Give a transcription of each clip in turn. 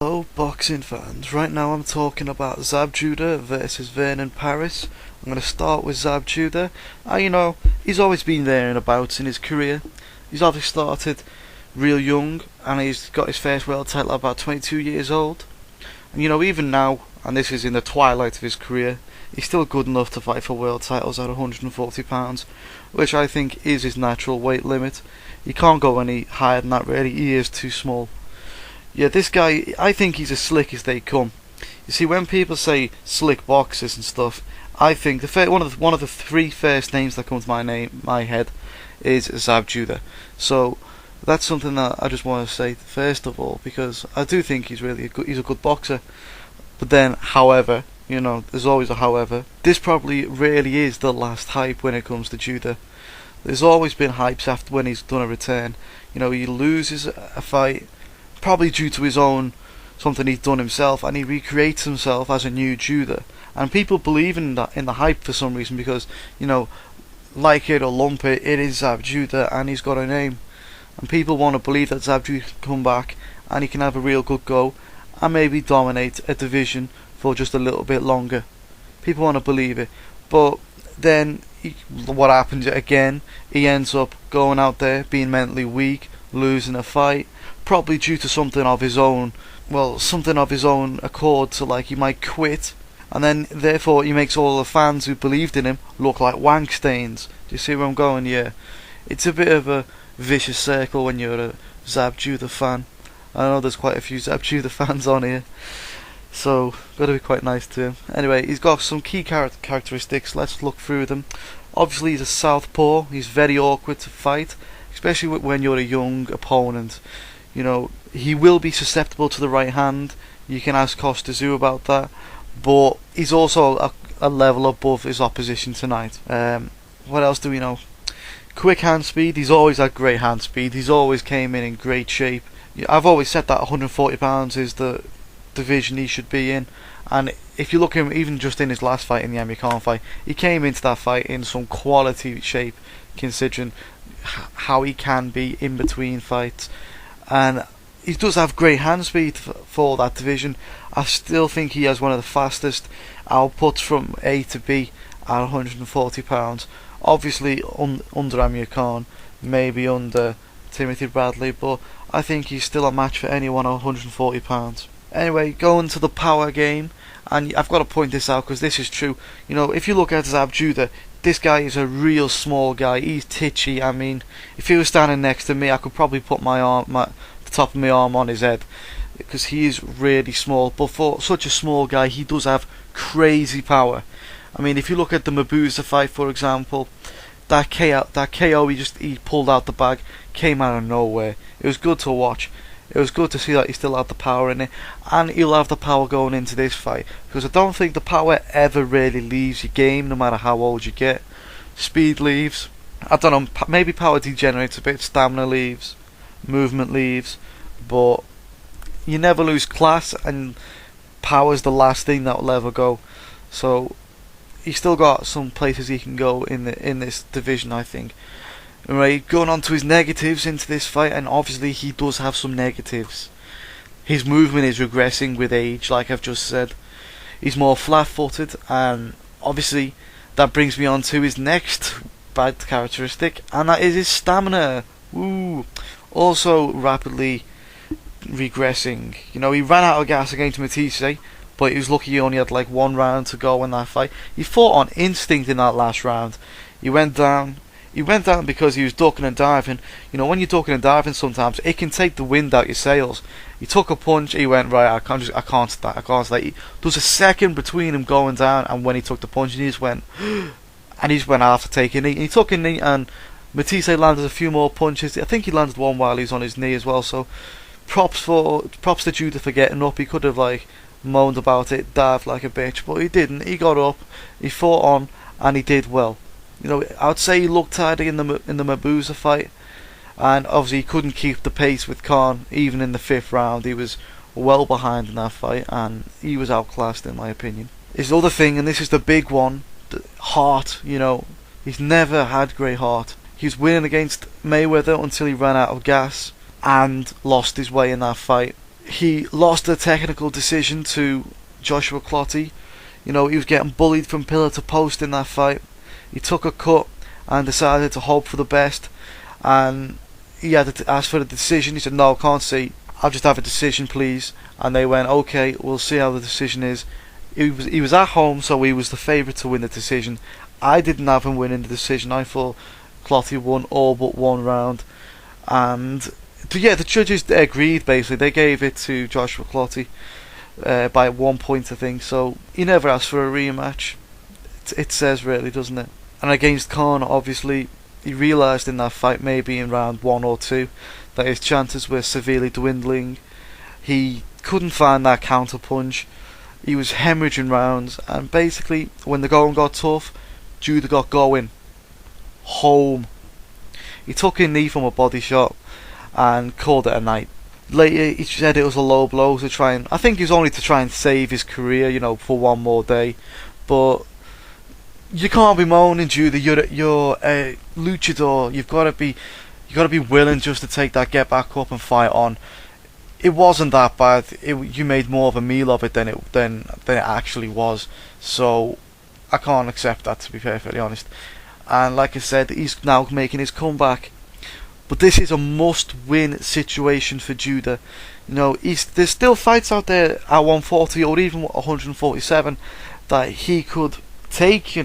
Hello boxing fans, right now I'm talking about Zab Judah versus Vernon Paris. I'm going to start with Zab Judah. He's always been there and about in his career. He's obviously started real young and he's got his first world title at about 22 years old. And even now, and this is in the twilight of his career, he's still good enough to fight for world titles at £140, which I think is his natural weight limit. He can't go any higher than that really, he is too small. Yeah, this guy, I think he's as slick as they come. You see, when people say slick boxers and stuff, I think one of the three first names that come to my head is Zab Judah. So that's something that I just want to say first of all, because I do think he's a good boxer. But then, however, there's always a however. This probably really is the last hype when it comes to Judah. There's always been hypes after when he's done a return. He loses a fight, probably due to his own something he's done himself, and he recreates himself as a new Judah. And people believe in the hype for some reason because, like it or lump it, it is Zab Judah and he's got a name. And people want to believe that Zab Judah can come back and he can have a real good go and maybe dominate a division for just a little bit longer. People want to believe it. But then, what happens again? He ends up going out there, being mentally weak, losing a fight, probably due to something of his own accord, so like he might quit, and then therefore he makes all the fans who believed in him look like wank stains. Do you see where I'm going? Yeah, it's a bit of a vicious circle when you're a Zab Judah fan. I know there's quite a few Zab Judah fans on here, so gotta be quite nice to him. Anyway, he's got some key characteristics. Let's look through them. Obviously he's a southpaw. He's very awkward to fight, especially when you're a young opponent. He will be susceptible to the right hand. You can ask Costa about that, but he's also a level above his opposition tonight. What else do we know? Quick hand speed. He's always had great hand speed. He's always came in great shape. I've always said that £140 is the division he should be in, and if you look at him, even just in his last fight, in the Amir Khan fight, he came into that fight in some quality shape, considering how he can be in between fights. And he does have great hand speed for that division. I still think he has one of the fastest outputs from A to B at £140. Obviously under Amir Khan, maybe under Timothy Bradley, but I think he's still a match for anyone at £140. Anyway, going to the power game, and I've got to point this out because this is true. If you look at Zab Judah, this guy is a real small guy. He's titchy. I mean, if he was standing next to me, I could probably put the top of my arm on his head, because he is really small. But for such a small guy, he does have crazy power. I mean, if you look at the Mabuza fight, for example, that KO he pulled out the bag came out of nowhere. It was good to watch. It was good to see that he still had the power in it, and he'll have the power going into this fight, because I don't think the power ever really leaves your game, no matter how old you get. Speed leaves. I don't know, maybe power degenerates a bit, stamina leaves, movement leaves, but you never lose class, and power's the last thing that will ever go. So he's still got some places he can go in this division, I think. Right, going on to his negatives into this fight, and obviously he does have some negatives. His movement is regressing with age, like I've just said. He's more flat-footed, and obviously that brings me on to his next bad characteristic, and that is his stamina. Woo! Also rapidly regressing. He ran out of gas against Matisse, but he was lucky he only had like one round to go in that fight. He fought on instinct in that last round. He went down because he was ducking and diving. When you're ducking and diving, sometimes it can take the wind out your sails. He took a punch. He went, right, I can't stay. There was a second between him going down and when he took the punch, and he just went, and he just went after taking a knee. He took a knee, and Matisse landed a few more punches. I think he landed one while he was on his knee as well. So props to Judah for getting up. He could have moaned about it, dived like a bitch, but he didn't. He got up, he fought on, and he did well. I would say he looked tired in the Mabuza fight, and obviously he couldn't keep the pace with Khan. Even in the 5th round, he was well behind in that fight, and he was outclassed in my opinion. His other thing, and this is the big one, the heart. He's never had great heart. He was winning against Mayweather until he ran out of gas and lost his way in that fight. He lost a technical decision to Joshua Clottey. He was getting bullied from pillar to post in that fight. He took a cut and decided to hope for the best, and he had to ask for the decision. He said, "No, I can't see. I'll just have a decision, please." And they went, "Okay, we'll see how the decision is." He was at home, so he was the favourite to win the decision. I didn't have him winning the decision. I thought Clottey won all but one round, and yeah, the judges agreed. Basically, they gave it to Joshua Clottey by 1 point, I think. So he never asked for a rematch. It says, really, doesn't it? And against Khan, obviously, he realised in that fight, maybe in round 1 or 2, that his chances were severely dwindling. He couldn't find that counter punch. He was hemorrhaging rounds, and basically, when the going got tough, Judah got going. Home. He took a knee from a body shot and called it a night. Later, he said it was a low blow to try and... I think it was only to try and save his career, for one more day. But you can't be moaning, Judah. You're a luchador. You've got to be willing just to take that get back up and fight on. It wasn't that bad. You made more of a meal of it than it actually was. So I can't accept that, to be perfectly honest. And like I said, he's now making his comeback. But this is a must-win situation for Judah. There's still fights out there at 140 or even 147 that he could take.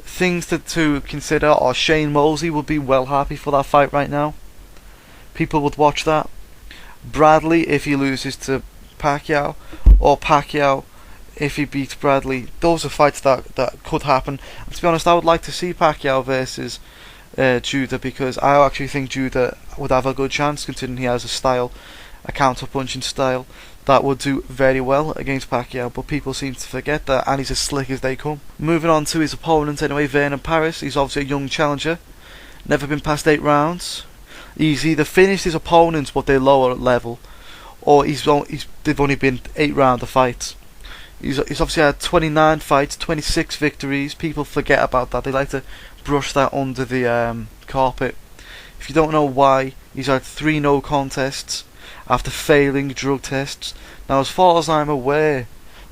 Things to consider. Or Shane Mosley would be well happy for that fight right now. People would watch that. Bradley if he loses to Pacquiao, or Pacquiao if he beats Bradley. Those are fights that could happen. And to be honest, I would like to see Pacquiao versus Judah, because I actually think Judah would have a good chance, considering he has a counter-punching style that would do very well against Pacquiao, but people seem to forget that, and he's as slick as they come. Moving on to his opponent anyway, Vernon Paris. He's obviously a young challenger, never been past 8 rounds. He's either finished his opponents but they're lower level, or they've only been 8-rounder fights. He's obviously had 29 fights, 26 victories. People forget about that. They like to brush that under the carpet. If you don't know why, he's had 3 no contests after failing drug tests. Now, as far as I'm aware,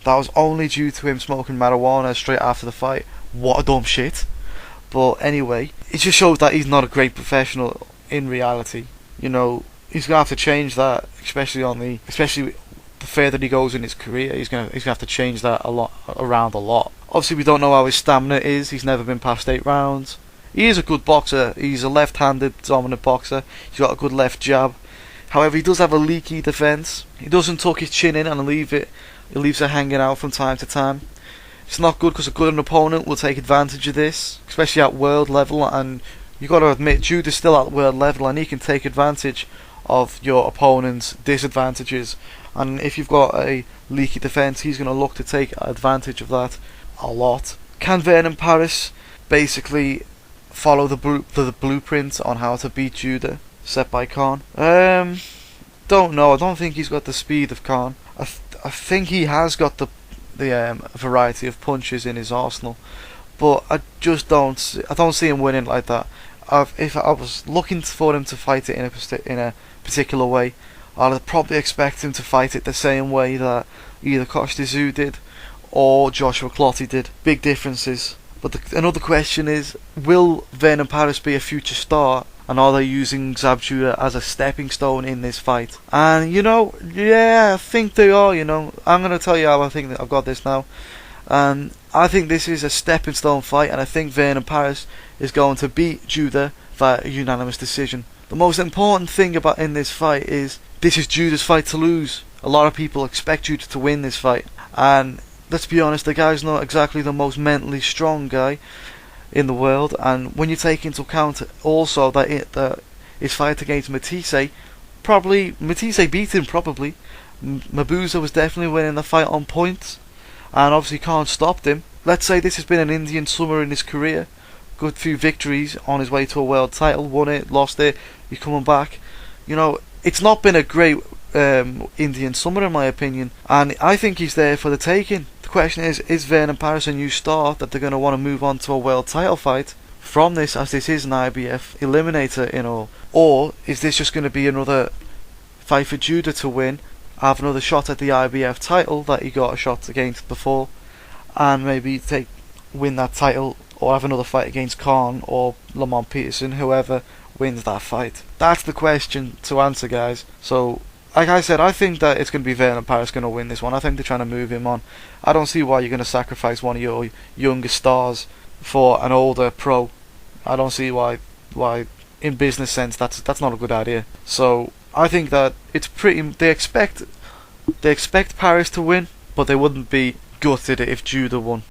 that was only due to him smoking marijuana straight after the fight. What a dumb shit. But anyway, it just shows that he's not a great professional in reality. He's gonna have to change that, especially the further he goes in his career. He's gonna have to change that a lot. Obviously, we don't know how his stamina is. He's never been past 8 rounds. He is a good boxer. He's a left-handed dominant boxer. He's got a good left jab. However, he does have a leaky defense. He doesn't tuck his chin in and leaves it hanging out from time to time. It's not good, because a good opponent will take advantage of this, especially at world level. And you got to admit, Judah's still at world level, and he can take advantage of your opponent's disadvantages. And if you've got a leaky defense, he's going to look to take advantage of that a lot. Can Vernon Paris basically follow the blueprint on how to beat Judah set by Khan? Don't know. I don't think he's got the speed of Khan. I think he has got the variety of punches in his arsenal, but I don't see him winning like that. If I was looking for him to fight it in a particular way, I'd probably expect him to fight it the same way that either Kostya did or Joshua Clottey did. Big differences. But another question is, will Vernon Paris be a future star? And are they using Zab Judah as a stepping stone in this fight? And yeah, I think they are. I'm going to tell you how I think that I've got this now. And I think this is a stepping stone fight, and I think Vernon Paris is going to beat Judah via unanimous decision. The most important thing in this fight is this is Judah's fight to lose. A lot of people expect Judah to win this fight, and let's be honest, the guy's not exactly the most mentally strong guy in the world. And when you take into account also that his fight against Matisse beat him probably. Mabuza was definitely winning the fight on points, and obviously Khan stopped him. Let's say this has been an Indian summer in his career. Good few victories on his way to a world title. Won it, lost it, he's coming back. It's not been a great Indian summer in my opinion, and I think he's there for the taking. The question is Vernon Paris a new star that they're going to want to move on to a world title fight from this, as this is an IBF eliminator or is this just going to be another fight for Judah to win, have another shot at the IBF title that he got a shot against before, and maybe win that title, or have another fight against Khan or Lamont Peterson, whoever wins that fight? That's the question to answer, guys. So, like I said, I think that it's going to be Vernon Paris going to win this one. I think they're trying to move him on. I don't see why you're going to sacrifice one of your younger stars for an older pro. I don't see why in business sense that's not a good idea. So I think that it's pretty. They expect Paris to win, but they wouldn't be gutted if Judah won.